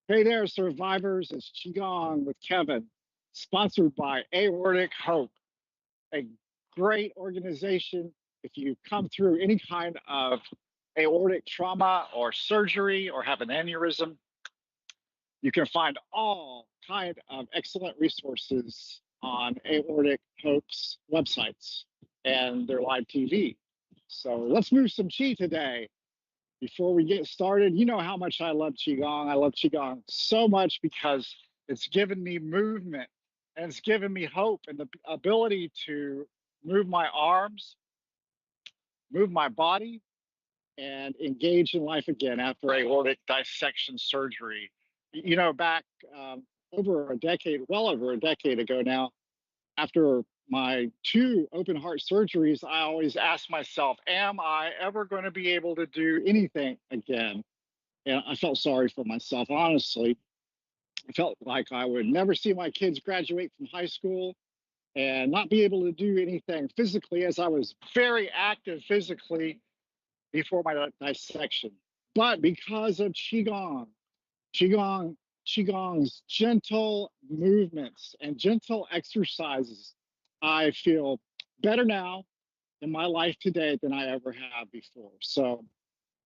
Hey there, survivors. It's Qigong with Kevin, sponsored by Aortic Hope, a great organization. If you come through any kind of aortic trauma or surgery or have an aneurysm, you can find all kind of excellent resources on Aortic Hope's websites and their live TV. So let's move some chi today. Before we get started, you know how much I love Qigong. I love Qigong so much because it's given me movement and it's given me hope and the ability to move my arms, move my body, and engage in life again after aortic dissection surgery. You know, back over a decade, well over a decade ago now, after my two open heart surgeries, I always asked myself, am I ever going to be able to do anything again? And I felt sorry for myself, honestly. I felt like I would never see my kids graduate from high school and not be able to do anything physically, as I was very active physically before my dissection. But because of Qigong, Qigong's gentle movements and gentle exercises, I feel better now in my life today than I ever have before. So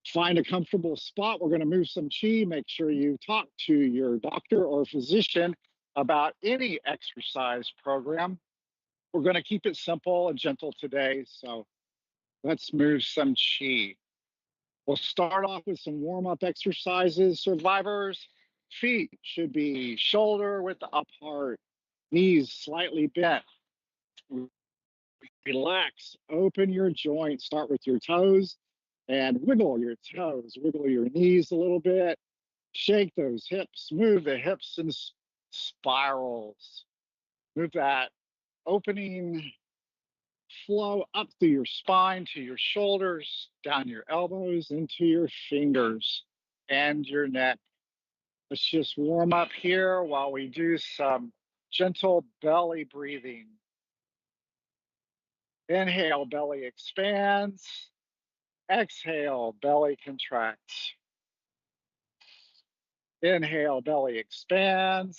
find a comfortable spot. We're going to move some chi. Make sure you talk to your doctor or physician about any exercise program. We're going to keep it simple and gentle today. So let's move some chi. We'll start off with some warm-up exercises. Survivors, feet should be shoulder width apart, knees slightly bent. Relax, open your joints. Start with your toes and wiggle your toes, wiggle your knees a little bit, shake those hips, move the hips in spirals. Move that opening flow up through your spine to your shoulders, down your elbows, into your fingers and your neck. Let's just warm up here while we do some gentle belly breathing. Inhale, belly expands. Exhale, belly contracts. Inhale, belly expands.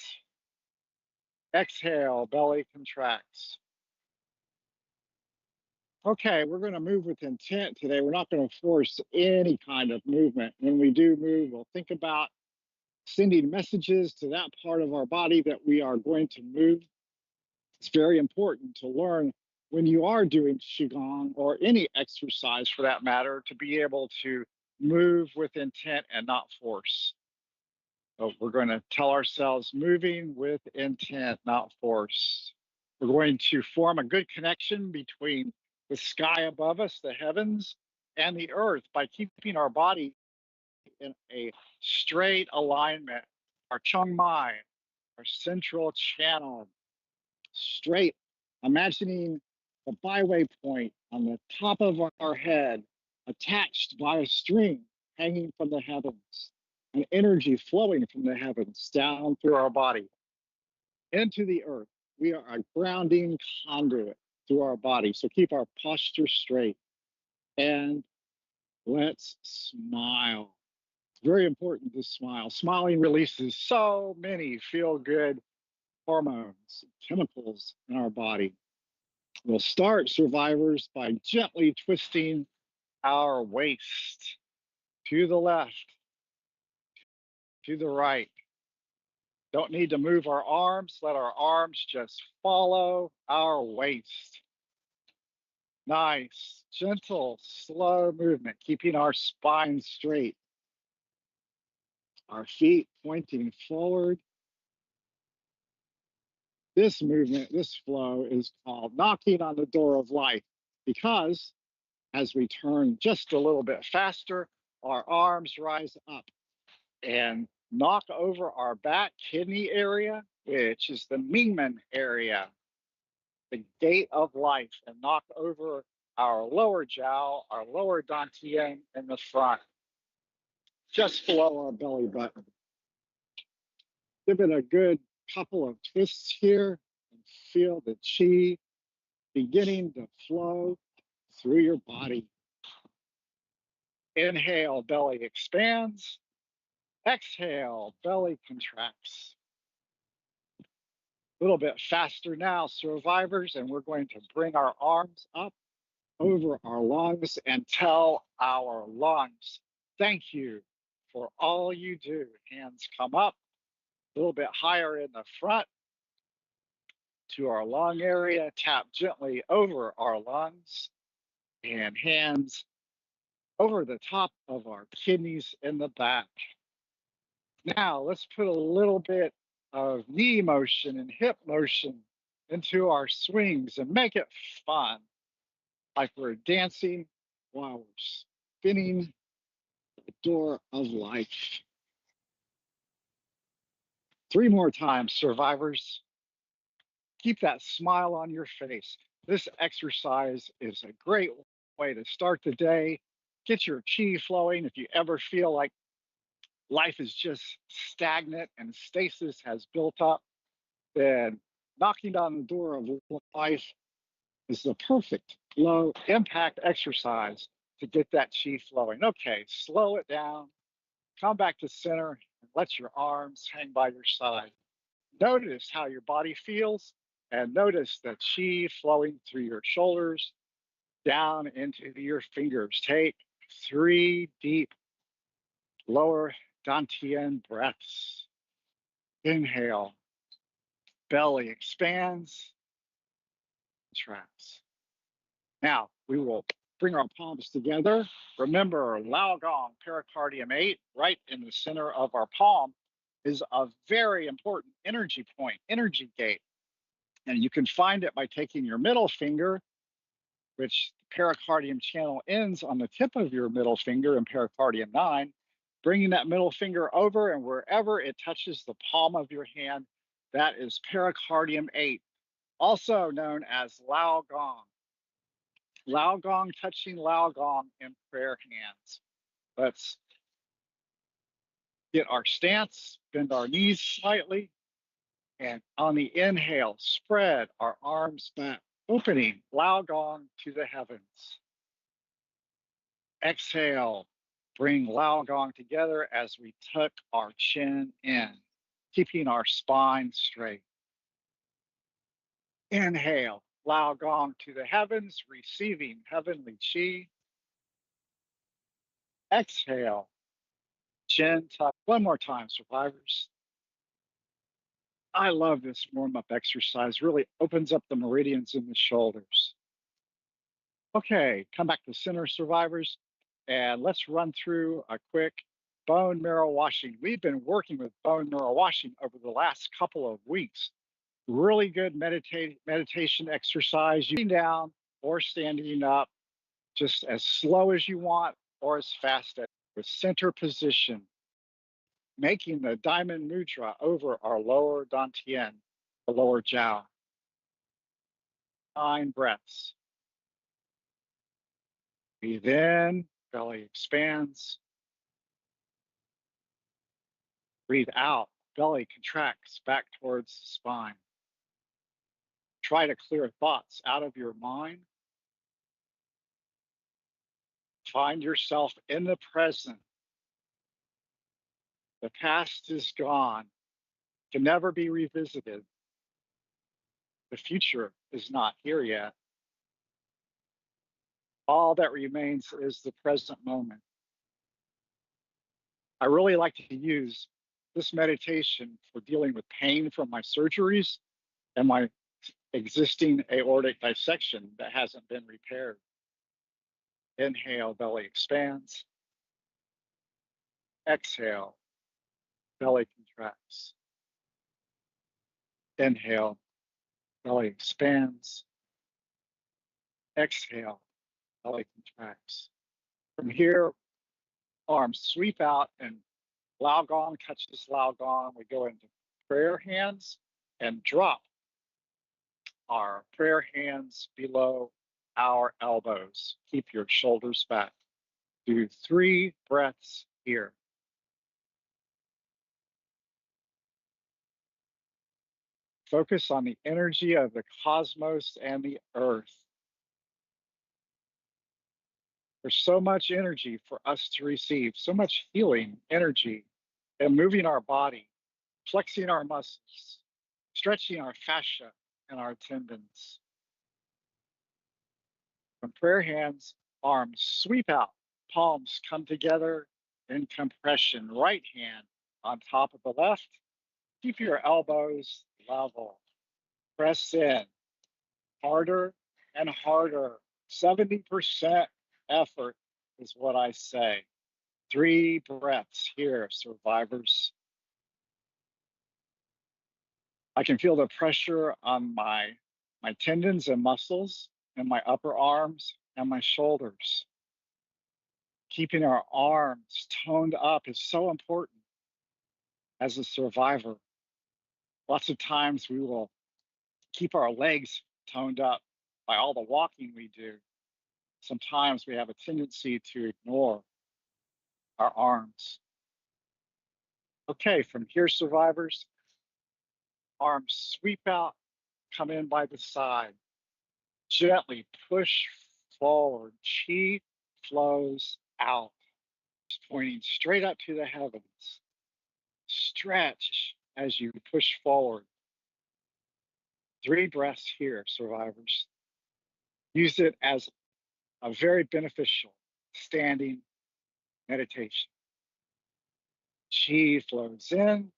Exhale, belly contracts. Okay, we're going to move with intent today. We're not going to force any kind of movement. When we do move, we'll think about sending messages to that part of our body that we are going to move. It's very important to learn when you are doing Qigong or any exercise for that matter to be able to move with intent and not force. So we're going to tell ourselves moving with intent, not force. We're going to form a good connection between the sky above us, the heavens, and the earth by keeping our body in a straight alignment. Our Chung Mai, our central channel, straight, imagining the byway point on the top of our head, attached by a string hanging from the heavens, an energy flowing from the heavens down through our body into the earth. We are a grounding conduit through our body. So keep our posture straight and let's smile. It's very important to smile. Smiling releases so many feel-good hormones, chemicals in our body. We'll start, survivors, by gently twisting our waist to the left, to the right. Don't need to move our arms. Let our arms just follow our waist. Nice, gentle, slow movement, keeping our spine straight. Our feet pointing forward. This movement, this flow is called knocking on the door of life because as we turn just a little bit faster, our arms rise up and knock over our back kidney area, which is the Mingmen area, the gate of life, and knock over our lower jiao, our lower dantian in the front, just below our belly button. Give it a good couple of twists here and feel the chi beginning to flow through your body. Inhale, belly expands. Exhale, belly contracts. A little bit faster now, survivors, and we're going to bring our arms up over our lungs and tell our lungs, thank you for all you do. Hands come up a little bit higher in the front to our lung area, tap gently over our lungs, and hands over the top of our kidneys in the back. Now let's put a little bit of knee motion and hip motion into our swings and make it fun, like we're dancing while we're spinning the door of life. 3 more times, survivors. Keep that smile on your face. This exercise is a great way to start the day. Get your chi flowing. If you ever feel like life is just stagnant and stasis has built up, then knocking on the door of life is the perfect low impact exercise to get that chi flowing. Okay, slow it down, come back to center, and let your arms hang by your side. Notice how your body feels, and notice the chi flowing through your shoulders down into your fingers. Take 3 deep lower dantian breaths. Inhale, belly expands, contracts. Now we will bring our palms together. Remember, Lao Gong, pericardium 8, right in the center of our palm, is a very important energy point, energy gate. And you can find it by taking your middle finger, which the pericardium channel ends on the tip of your middle finger in pericardium 9, bringing that middle finger over, and wherever it touches the palm of your hand, that is pericardium 8, also known as Lao Gong. Lao Gong touching Lao Gong in prayer hands. Let's get our stance, bend our knees slightly, and on the inhale, spread our arms back, opening Lao Gong to the heavens. Exhale, bring Lao Gong together as we tuck our chin in, keeping our spine straight. Inhale, Lao Gong to the heavens, receiving heavenly chi. Exhale, chin tuck. One more time, survivors. I love this warm-up exercise. Really opens up the meridians in the shoulders. Okay, come back to center, survivors, and let's run through a quick bone marrow washing. We've been working with bone marrow washing over the last couple of weeks. Really good meditation exercise. You can down or standing up, just as slow as you want or as fast as with center position, making the diamond mudra over our lower dantian, the lower jiao. 9 breaths. Breathe in, belly expands. Breathe out, belly contracts back towards the spine. Try to clear thoughts out of your mind. Find yourself in the present. The past is gone, can never be revisited. The future is not here yet. All that remains is the present moment. I really like to use this meditation for dealing with pain from my surgeries and my existing aortic dissection that hasn't been repaired. Inhale, belly expands. Exhale, belly contracts. Inhale, belly expands. Exhale, belly contracts. From here, arms sweep out and Lao Gong touches Lao Gong. We go into prayer hands and drop our prayer hands below our elbows. Keep your shoulders back. Do 3 breaths here. Focus on the energy of the cosmos and the earth. There's so much energy for us to receive, so much healing energy and moving our body, flexing our muscles, stretching our fascia and our tendons. From prayer hands, arms sweep out, palms come together in compression. Right hand on top of the left. Keep your elbows level. Press in harder and harder. 70% effort is what I say. 3 breaths here, survivors. I can feel the pressure on my tendons and muscles in my upper arms and my shoulders. Keeping our arms toned up is so important as a survivor. Lots of times we will keep our legs toned up by all the walking we do. Sometimes we have a tendency to ignore our arms. Okay, from here, survivors, arms sweep out, come in by the side. Gently push forward. Chi flows out, pointing straight up to the heavens. Stretch as you push forward. 3 breaths here, survivors. Use it as a very beneficial standing meditation. Chi flows in.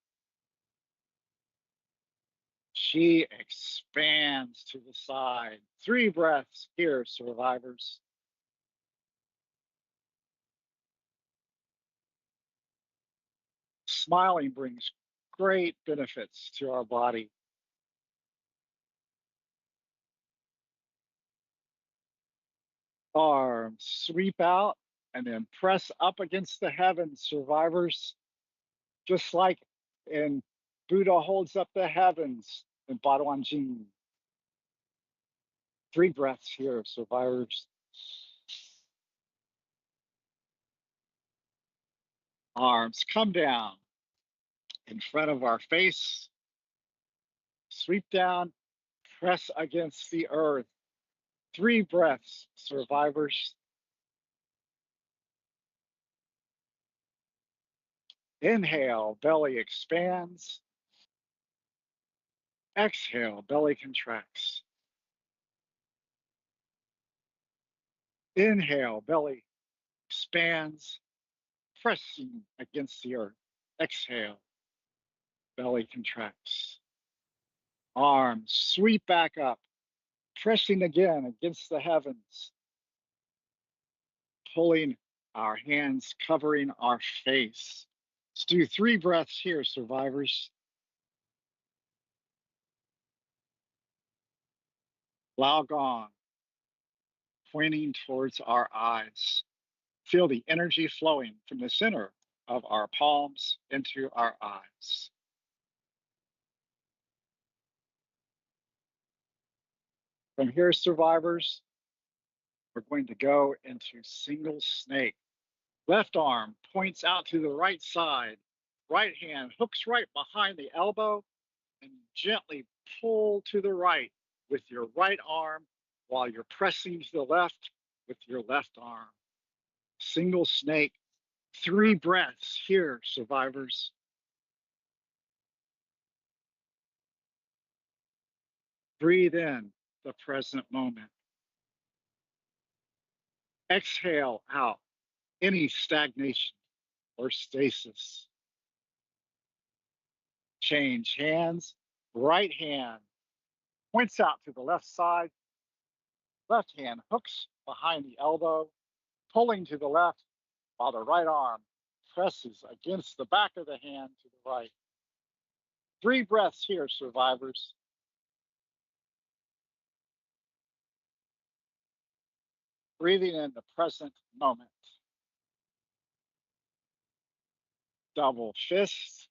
Chi expands to the side. 3 breaths here, survivors. Smiling brings great benefits to our body. Arms sweep out and then press up against the heavens, survivors. Just like in Buddha holds up the heavens in Bhagwan Jing. 3 breaths here, survivors. Arms come down in front of our face. Sweep down, press against the earth. 3 breaths, survivors. Inhale, belly expands. Exhale, belly contracts. Inhale, belly expands, pressing against the earth. Exhale, belly contracts. Arms sweep back up, pressing again against the heavens. Pulling our hands, covering our face. Let's do 3 breaths here, survivors. Lao Gong, pointing towards our eyes. Feel the energy flowing from the center of our palms into our eyes. From here, survivors, we're going to go into single snake. Left arm points out to the right side. Right hand hooks right behind the elbow and gently pull to the right with your right arm while you're pressing to the left with your left arm. Single snake. 3 breaths here, survivors. Breathe in the present moment. Exhale out any stagnation or stasis. Change hands. Right hand points out to the left side. Left hand hooks behind the elbow, pulling to the left while the right arm presses against the back of the hand to the right. 3 breaths here, survivors. Breathing in the present moment. Double fists.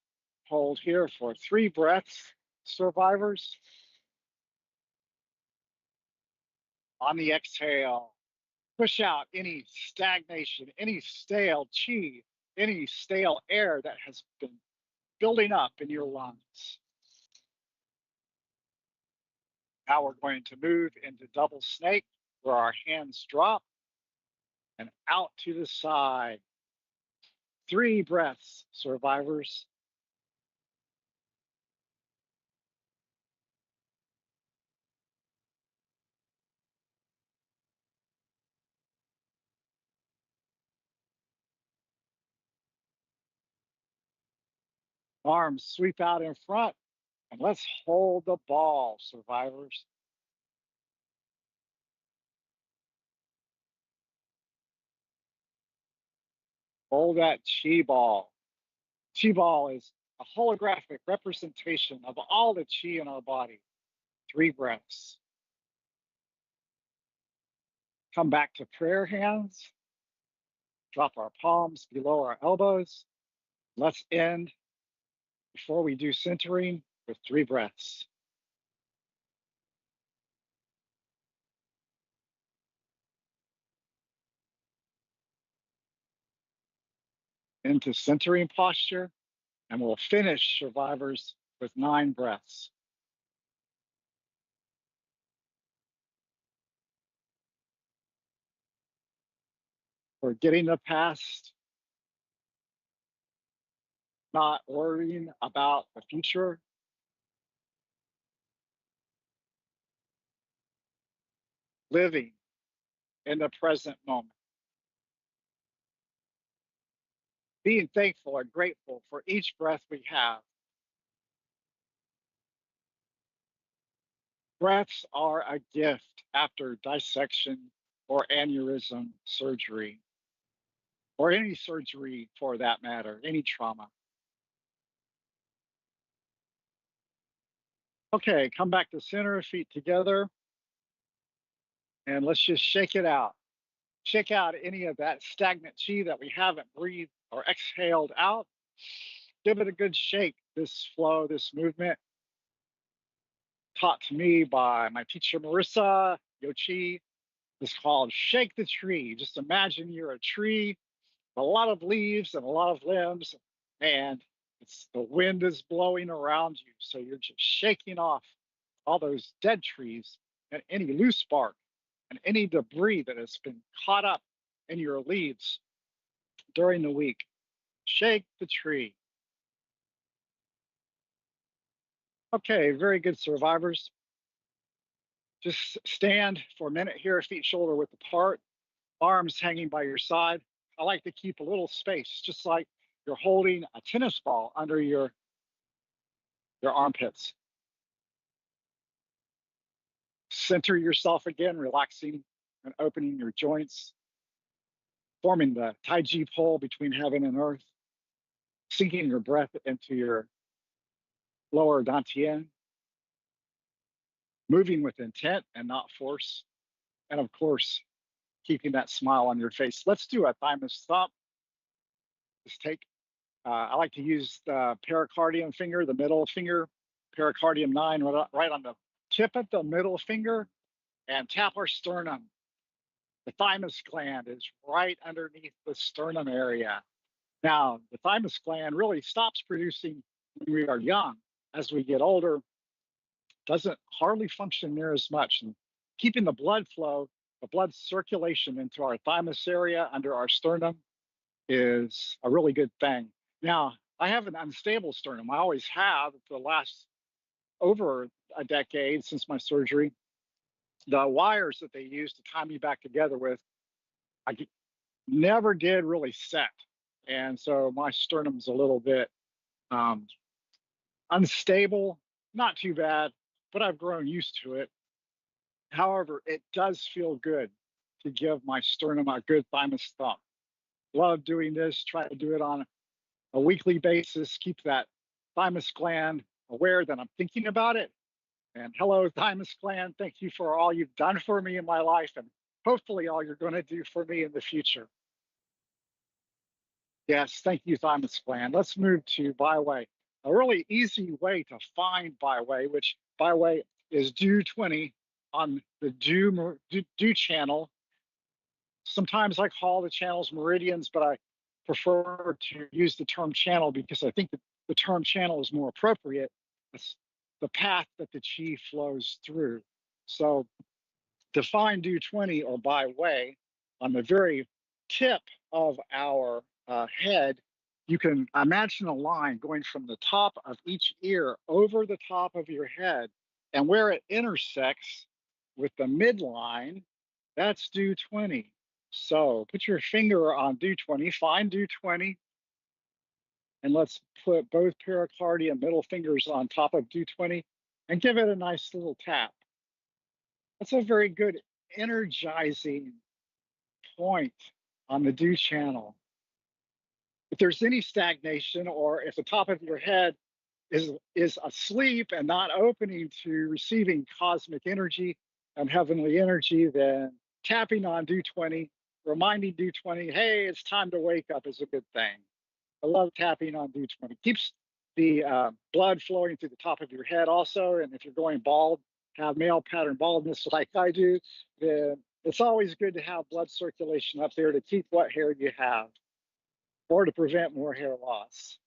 Hold here for 3 breaths, survivors. On the exhale, push out any stagnation, any stale chi, any stale air that has been building up in your lungs. Now we're going to move into double snake, where our hands drop and out to the side. 3 breaths, survivors. Arms sweep out in front, and let's hold the ball, survivors. Hold that chi ball. Chi ball is a holographic representation of all the chi in our body. 3 breaths. Come back to prayer hands. Drop our palms below our elbows. Let's end before we do centering with 3 breaths. Into centering posture, and we'll finish, survivors, with 9 breaths. We're getting the past, not worrying about the future, living in the present moment, being thankful and grateful for each breath we have. Breaths are a gift after dissection or aneurysm surgery, or any surgery for that matter, any trauma. Okay, come back to center, feet together, and let's just shake it out. Shake out any of that stagnant chi that we haven't breathed or exhaled out. Give it a good shake, this flow, this movement, taught to me by my teacher, Marissa Yochi. It's called Shake the Tree. Just imagine you're a tree, a lot of leaves and a lot of limbs, and the wind is blowing around you. So you're just shaking off all those dead trees and any loose bark and any debris that has been caught up in your leaves during the week. Shake the tree. Okay, very good, survivors. Just stand for a minute here, feet shoulder width apart, arms hanging by your side. I like to keep a little space, just like you're holding a tennis ball under your armpits. Center yourself again, relaxing and opening your joints, forming the Tai Chi pole between heaven and earth, sinking your breath into your lower dantian, moving with intent and not force, and of course, keeping that smile on your face. Let's do a thymus thump. Just take, I like to use the pericardium finger, the middle finger, pericardium 9, right on the tip of the middle finger, and tap our sternum. The thymus gland is right underneath the sternum area. Now, the thymus gland really stops producing when we are young. As we get older, doesn't hardly function near as much. And keeping the blood flow, the blood circulation into our thymus area under our sternum is a really good thing. Now, I have an unstable sternum. I always have for the last over a decade since my surgery. The wires that they use to tie me back together with, I never did really set. And so my sternum's a little bit unstable, not too bad, but I've grown used to it. However, it does feel good to give my sternum a good thymus thump. Love doing this, try to do it on a weekly basis, keep that thymus gland aware that I'm thinking about it. And hello, thymus gland, thank you for all you've done for me in my life and hopefully all you're going to do for me in the future. Yes, thank you, thymus gland. Let's move to byway. A really easy way to find byway, which byway is do 20 on the do channel. Sometimes I call the channels meridians, but I prefer to use the term channel because I think that the term channel is more appropriate. It's the path that the chi flows through. So define do 20 or byway on the very tip of our head You can imagine a line going from the top of each ear over the top of your head, and where it intersects with the midline, that's do 20. So put your finger on do 20, find do 20, and let's put both pericardium middle fingers on top of do 20 and give it a nice little tap. That's a very good energizing point on the do channel. If there's any stagnation, or if the top of your head is asleep and not opening to receiving cosmic energy and heavenly energy, then tapping on do 20, reminding do 20, hey, it's time to wake up, is a good thing. I love tapping on do 20. Keeps the blood flowing through the top of your head also. And if you're going bald, have male pattern baldness like I do, then it's always good to have blood circulation up there to keep what hair you have or to prevent more hair loss.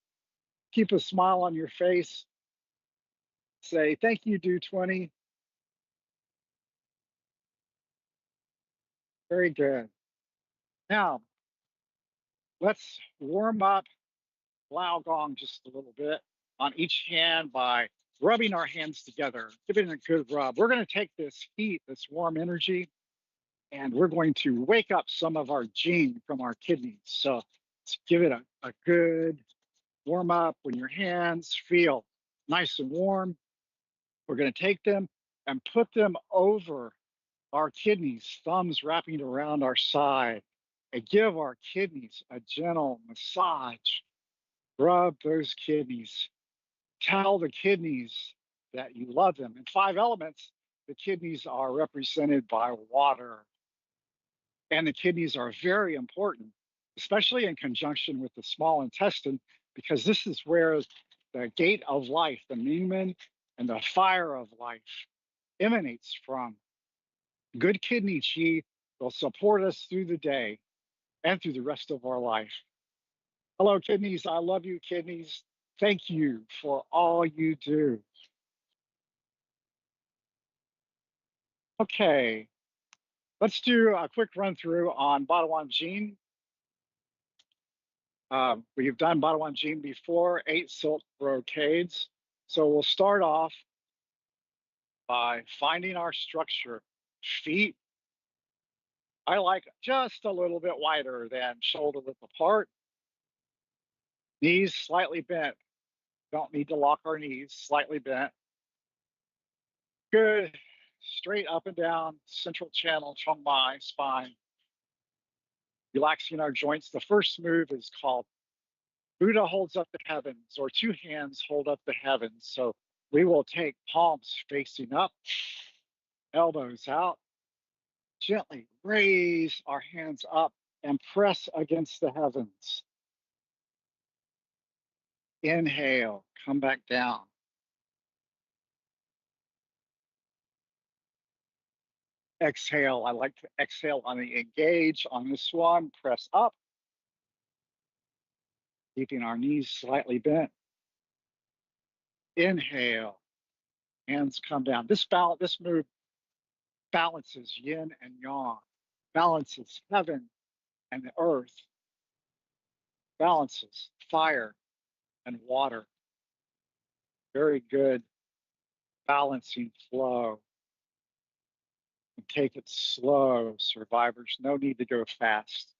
Keep a smile on your face. Say, thank you, do 20. Very good. Now, let's warm up Lao Gong just a little bit on each hand by rubbing our hands together, giving it a good rub. We're going to take this heat, this warm energy, and we're going to wake up some of our gene from our kidneys. So let's give it a good warm up. When your hands feel nice and warm, we're going to take them and put them over our kidneys, thumbs wrapping around our side, and give our kidneys a gentle massage. Rub those kidneys. Tell the kidneys that you love them. In 5 elements, the kidneys are represented by water. And the kidneys are very important, especially in conjunction with the small intestine, because this is where the gate of life, the pneumon and the fire of life emanates from. Good kidney chi will support us through the day and through the rest of our life. Hello, kidneys. I love you, kidneys. Thank you for all you do. Okay, let's do a quick run through on Badawan Jin. We've done Badawan Jin before, 8 silk brocades. So we'll start off by finding our structure. Feet, I like just a little bit wider than shoulder width apart. Knees slightly bent. Don't need to lock our knees, slightly bent. Good. Straight up and down, central channel, Chong Mai, spine. Relaxing our joints. The first move is called Buddha holds up the heavens, or 2 hands hold up the heavens. So we will take palms facing up, elbows out, gently raise our hands up and press against the heavens. Inhale, come back down. Exhale, I like to exhale on the engage on this one, press up, keeping our knees slightly bent. Inhale, hands come down. This move balances yin and yang, balances heaven and the earth, balances fire and water. Very good balancing flow. And take it slow, survivors. No need to go fast.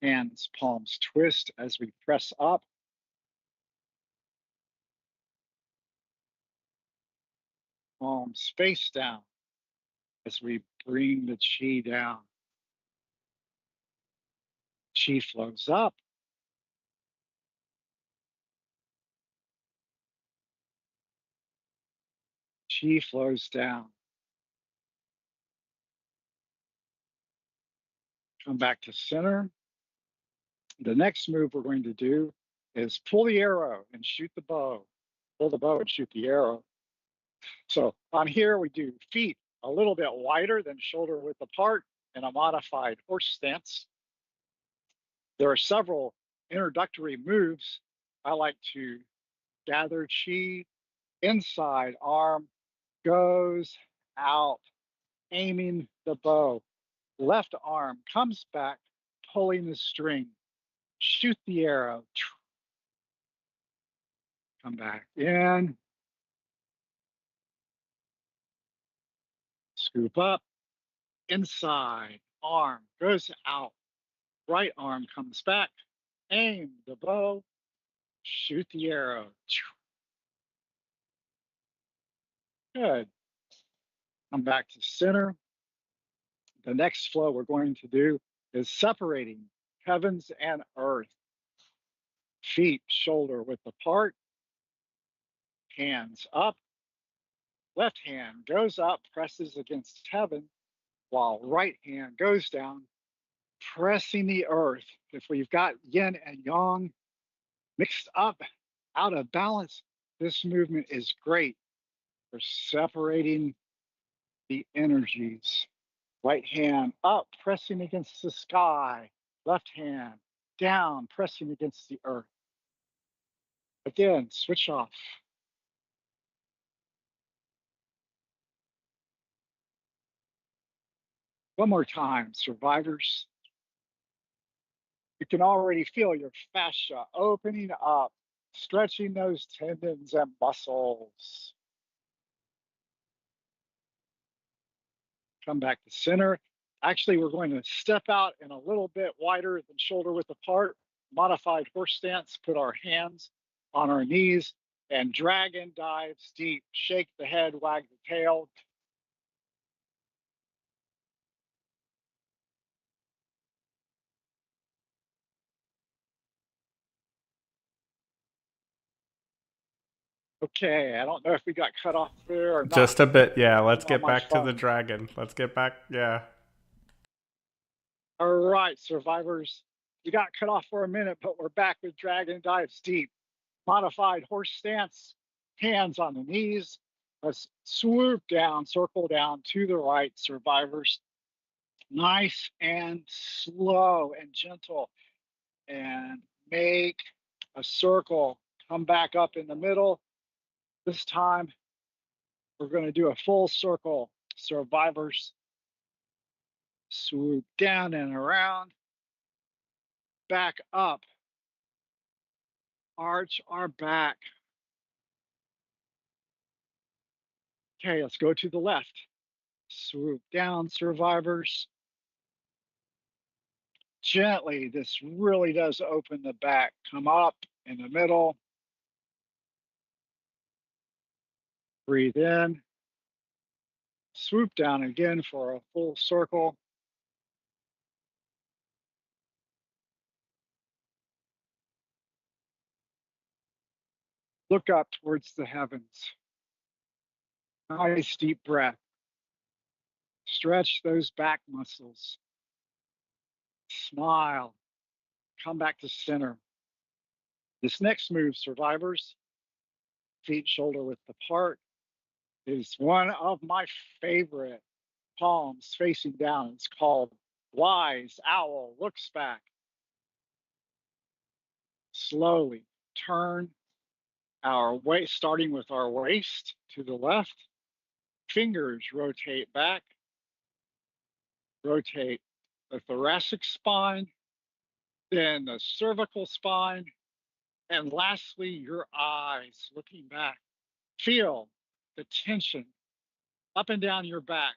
Hands, palms twist as we press up. Palms face down as we bring the chi down. Chi flows up. Chi flows down. Come back to center. The next move we're going to do is pull the arrow and shoot the bow. Pull the bow and shoot the arrow. So on here, we do feet a little bit wider than shoulder width apart in a modified horse stance. There are several introductory moves. I like to gather chi, inside arm goes out, aiming the bow. Left arm comes back, pulling the string. Shoot the arrow. Come back in, scoop up, inside, arm goes out, right arm comes back, aim the bow, shoot the arrow. Good. Come back to center. The next flow we're going to do is separating heavens and earth. Feet shoulder width apart, hands up. Left hand goes up, presses against heaven, while right hand goes down, pressing the earth. If we've got yin and yang mixed up, out of balance, this movement is great for separating the energies. Right hand up, pressing against the sky. Left hand down, pressing against the earth. Again, switch off. One more time, survivors. You can already feel your fascia opening up, stretching those tendons and muscles. Come back to center. Actually, we're going to step out in a little bit wider than shoulder width apart, modified horse stance, put our hands on our knees, and dragon dives deep. Shake the head, wag the tail. Okay, I don't know if we got cut off there or not. Just a bit, yeah. Let's On get my back to the phone. dragon. Let's get back, yeah. All right, survivors. We got cut off for a minute, but we're back with dragon dives deep. Modified horse stance, hands on the knees. Let's swoop down, circle down to the right, survivors. Nice and slow and gentle. And make a circle. Come back up in the middle. This time, we're going to do a full circle, survivors. Swoop down and around. Back up. Arch our back. Okay, let's go to the left. Swoop down, survivors. Gently, this really does open the back. Come up in the middle. Breathe in. Swoop down again for a full circle. Look up towards the heavens. Nice deep breath. Stretch those back muscles. Smile. Come back to center. This next move, survivors, feet shoulder width apart, is one of my favorite. Palms facing down. It's called Wise Owl Looks Back. Slowly turn our waist, starting with our waist to the left. Fingers rotate back. Rotate the thoracic spine, then the cervical spine, and lastly, your eyes looking back. Feel the tension up and down your back,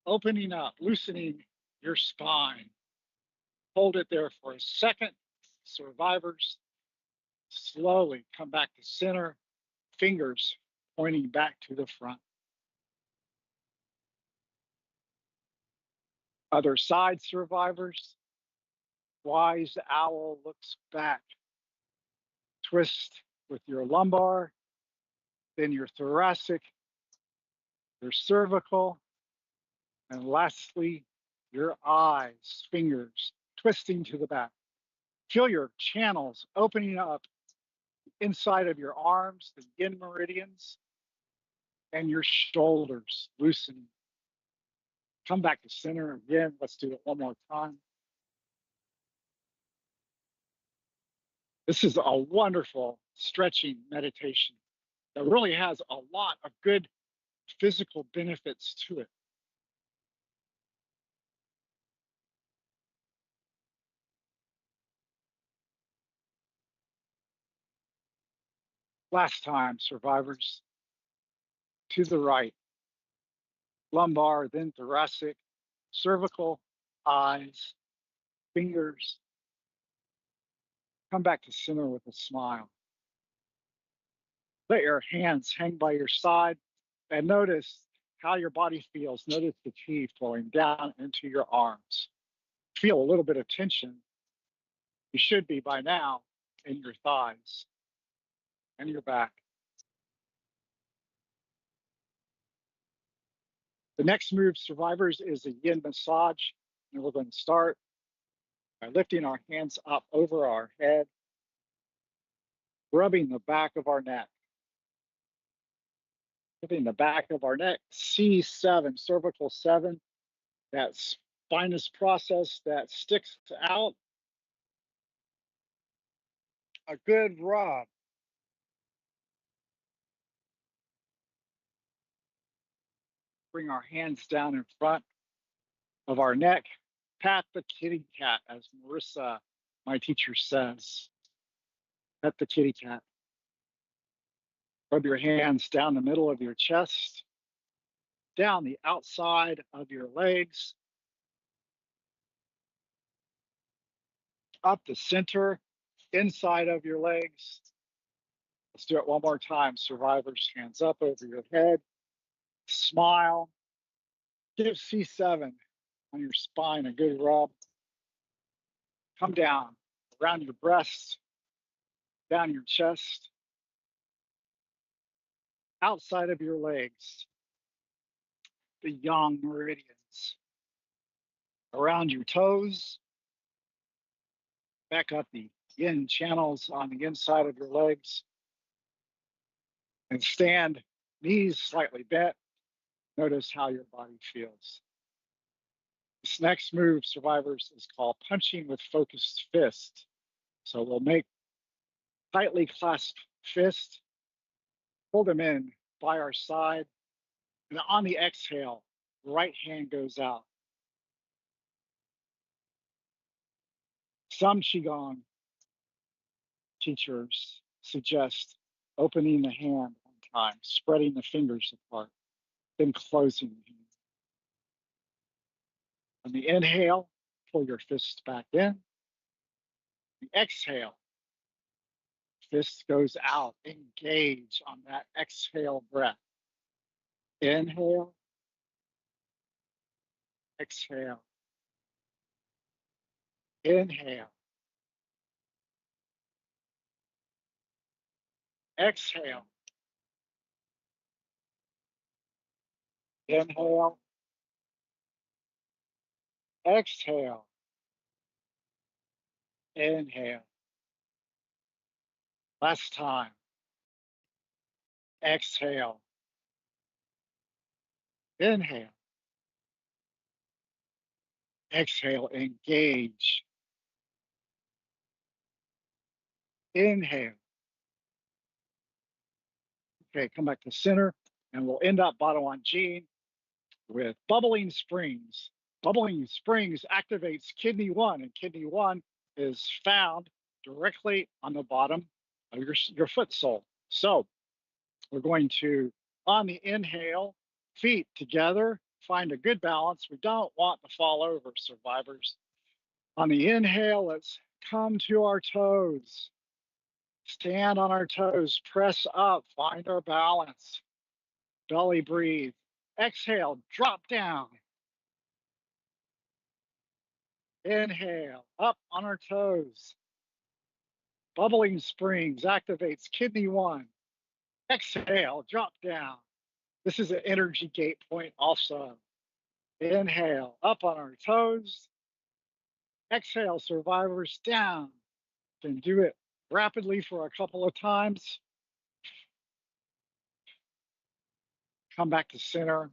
opening up, loosening your spine. Hold it there for a second, survivors. Slowly come back to center, fingers pointing back to the front. Other side, survivors. Wise owl looks back. Twist with your lumbar, then your thoracic, your cervical, and lastly, your eyes, fingers twisting to the back. Feel your channels opening up inside of your arms, the yin meridians, and your shoulders loosening. Come back to center again. Let's do it one more time. This is a wonderful stretching meditation that really has a lot of good physical benefits to it. Last time, survivors. To the right, lumbar, then thoracic, cervical, eyes, fingers. Come back to center with a smile. Let your hands hang by your side and notice how your body feels. Notice the chi flowing down into your arms. Feel a little bit of tension. You should be by now in your thighs and your back. The next move, survivors, is a yin massage. And we're going to start by lifting our hands up over our head, rubbing the back of our neck. Rubbing the back of our neck, C7, cervical 7, that spinous process that sticks out. A good rub. Bring our hands down in front of our neck. Pat the kitty cat, as Marissa, my teacher, says. Pat the kitty cat. Rub your hands down the middle of your chest, down the outside of your legs, up the center, inside of your legs. Let's do it one more time. Survivors, hands up over your head. Smile. Give C7 on your spine a good rub. Come down around your breast, down your chest, outside of your legs, the yang meridians, around your toes, back up the yin channels on the inside of your legs, and stand, knees slightly bent. Notice how your body feels. This next move, survivors, is called punching with focused fist. So we'll make tightly clasped fists, pull them in by our side, and on the exhale, right hand goes out. Some Qigong teachers suggest opening the hand one time, spreading the fingers apart, then closing the hand. On the inhale, pull your fists back in. The exhale, fist goes out. Engage on that exhale breath. Inhale, exhale, inhale, exhale, inhale, exhale, inhale. Last time. Exhale, inhale, exhale, engage. Inhale. Okay, come back to center, and we'll end up bottom on G with bubbling springs. Bubbling springs activates kidney 1, and kidney 1 is found directly on the bottom of your foot sole. So we're going to, on the inhale, feet together, find a good balance. We don't want to fall over, survivors. On the inhale, let's come to our toes. Stand on our toes, press up, find our balance. Belly breathe. Exhale, drop down. Inhale, up on our toes. Bubbling springs activates kidney 1. Exhale, drop down. This is an energy gate point also. Inhale, up on our toes. Exhale, survivors, down. Then do it rapidly for a couple of times. Come back to center.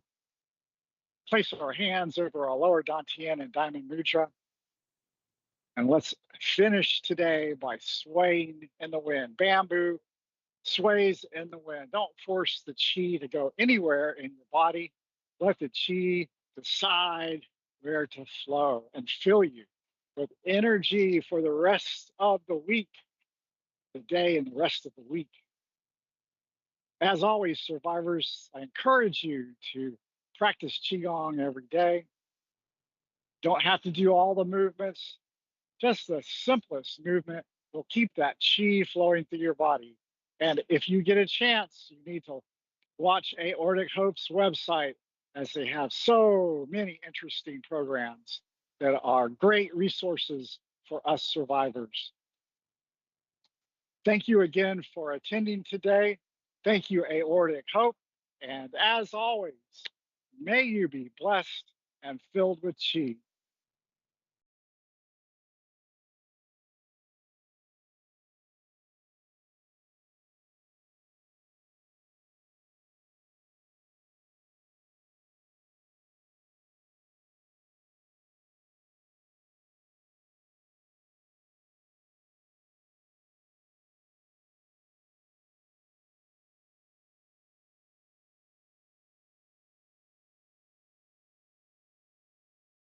Place our hands over our lower dantian and diamond mudra. And let's finish today by swaying in the wind. Bamboo sways in the wind. Don't force the chi to go anywhere in your body. Let the chi decide where to flow and fill you with energy for the rest of the week, the day and the rest of the week. As always, survivors, I encourage you to practice Qigong every day. Don't have to do all the movements, just the simplest movement will keep that Qi flowing through your body. And if you get a chance, you need to watch Aortic Hope's website, as they have so many interesting programs that are great resources for us survivors. Thank you again for attending today. Thank you, Aortic Hope. And as always, may you be blessed and filled with Qi.